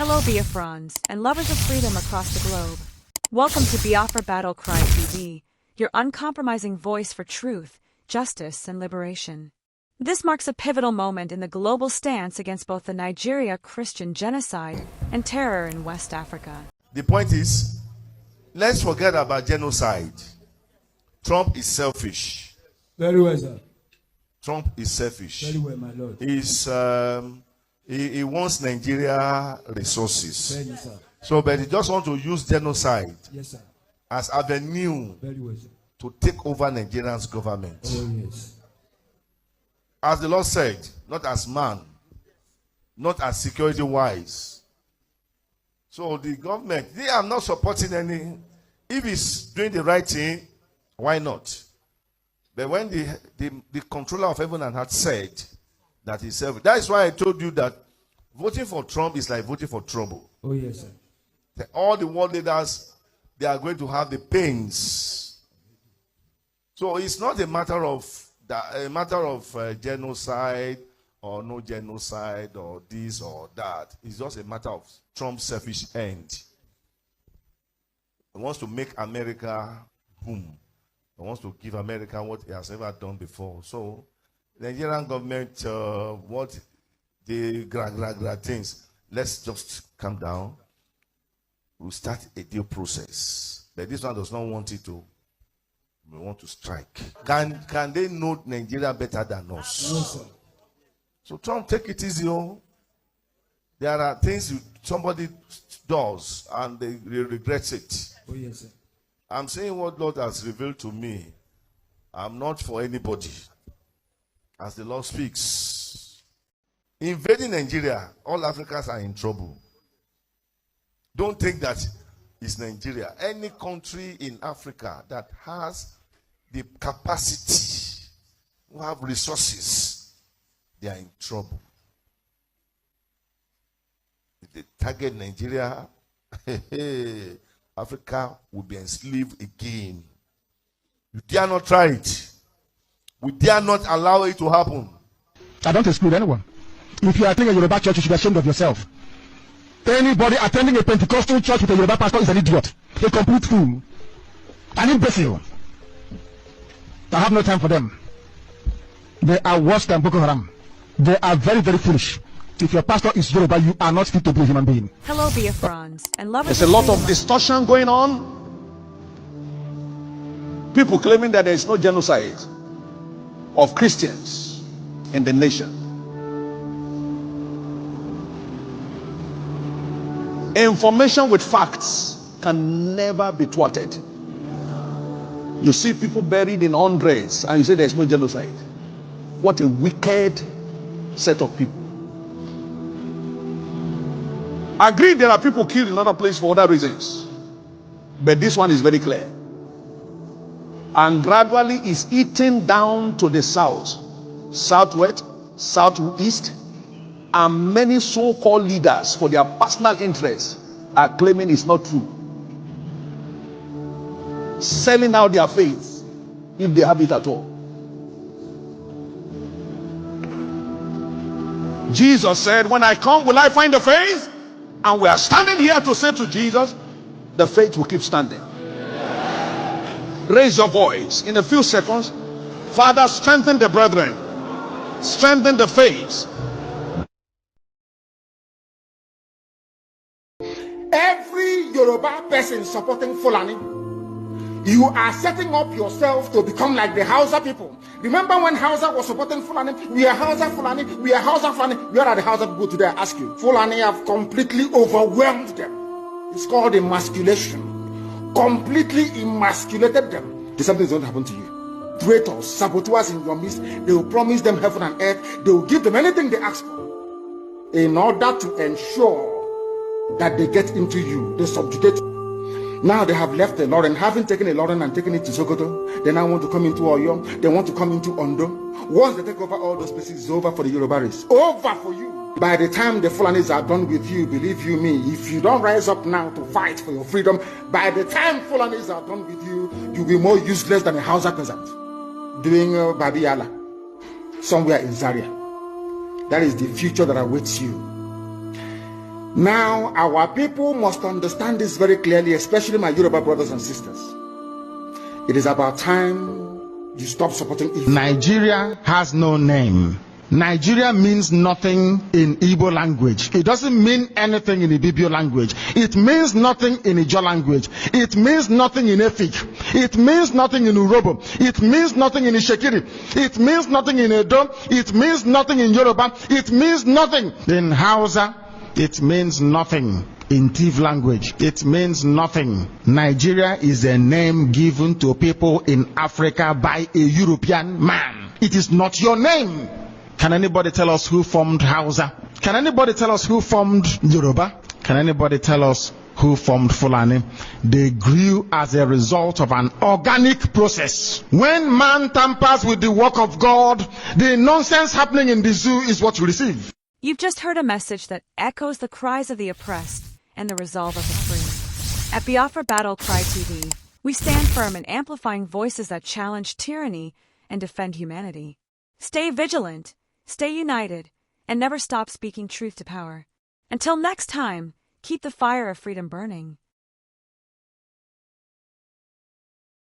Hello Biafrans and lovers of freedom across the globe. Welcome to Biafra Battle Cry TV, your uncompromising voice for truth, justice, and liberation. This marks a pivotal moment in the global stance against both the Nigeria Christian genocide and terror in West Africa. The point is, let's forget about genocide. Trump is selfish. Very well, sir. Trump is selfish. Very well, my lord. He wants Nigeria resources. Very well, sir. So, but he just wants to use genocide, yes, sir, as avenue very well, sir, to take over Nigeria's government. Oh, yes. As the Lord said, not as man, not as security-wise. So the government, they are not supporting any. If he's doing the right thing, why not? But when the controller of heaven and earth said that he's selfish, that is why I told you that voting for Trump is like voting for trouble. Oh, yes, sir. All the world leaders, they are going to have the pains. So it's not a matter of genocide or no genocide or this or that. It's just a matter of Trump's selfish end. He wants to make America boom. He wants to give America what he has never done before. So the Nigerian government, what the gra things, let's just calm down. We'll start a deal process. But this one does not want it to. We want to strike. Can they know Nigeria better than us? No, sir. So Trump, take it easy. Oh. There are things somebody does and they regret it. Oh, yes, sir. I'm saying what Lord has revealed to me. I'm not for anybody. As the Lord speaks. Invading Nigeria, all Africans are in trouble. Don't think that it's Nigeria. Any country in Africa that has the capacity, who have resources, they are in trouble. If they target Nigeria, Africa will be enslaved again. You dare not try it. We dare not allow it to happen. I don't exclude anyone. If you are attending a Yoruba church, you should be ashamed of yourself. Anybody attending a Pentecostal church with a Yoruba pastor is an idiot, a complete fool, an imbecile. I have no time for them. They are worse than Boko Haram. They are very, very foolish. If your pastor is Yoruba, you are not fit to be a human being. Hello Biafrans and lovers There's a lot of freedom. distortion going on. People claiming that there is no genocide of Christians in the nation. Information with facts can never be thwarted. You see people buried in hundreds and you say there's no genocide. What a wicked set of people. I agree there are people killed in other places for other reasons. But this one is very clear. And gradually is eating down to the south, southwest, southeast. And many so-called leaders, for their personal interests, are claiming it's not true. Selling out their faith, if they have it at all. Jesus said, when I come, will I find the faith? And we are standing here to say to Jesus, the faith will keep standing. Raise your voice in a few seconds. Father, strengthen the brethren. Strengthen the faith. Every Yoruba person supporting Fulani, you are setting up yourself to become like the Hausa people. Remember when Hausa was supporting Fulani? We are Hausa Fulani, we are Hausa Fulani. Where are the Hausa people today? I ask you. Fulani have completely overwhelmed them. It's called emasculation. Completely emasculated them. Something is going to happen to you. Traitors, saboteurs in your midst, they will promise them heaven and earth. They will give them anything they ask for in order to ensure that they get into you, they subjugate you. Now they have left the Lauren, having taken a Lauren and taken it to Sokoto. They now want to come into Oyo. They want to come into Ondo. Once they take over all those places, it's over for the Yoruba race. Over for you. By the time the Fulanis are done with you, believe you me, if you don't rise up now to fight for your freedom, by the time Fulanis are done with you, you'll be more useless than a Hausa peasant doing Babiala somewhere in Zaria. That is the future that awaits you. Now, our people must understand this very clearly, especially my Yoruba brothers and sisters. It is about time you stop supporting evil. Nigeria has no name. Nigeria means nothing in Igbo language. It doesn't mean anything in Ibibio language. It means nothing in Ijo language. It means nothing in Efik. It means nothing in Urobo. It means nothing in Ishekiri. It means nothing in Edo. It means nothing in Yoruba. It means nothing in Hausa. It means nothing in Tiv language. It means nothing. Nigeria is a name given to people in Africa by a European man. It is not your name. Can anybody tell us who formed Hausa? Can anybody tell us who formed Yoruba? Can anybody tell us who formed Fulani? They grew as a result of an organic process. When man tampers with the work of God, the nonsense happening in the zoo is what you receive. You've just heard a message that echoes the cries of the oppressed and the resolve of the free. At Biafra Battle Cry TV, we stand firm in amplifying voices that challenge tyranny and defend humanity. Stay vigilant, stay united, and never stop speaking truth to power. Until next time, keep the fire of freedom burning.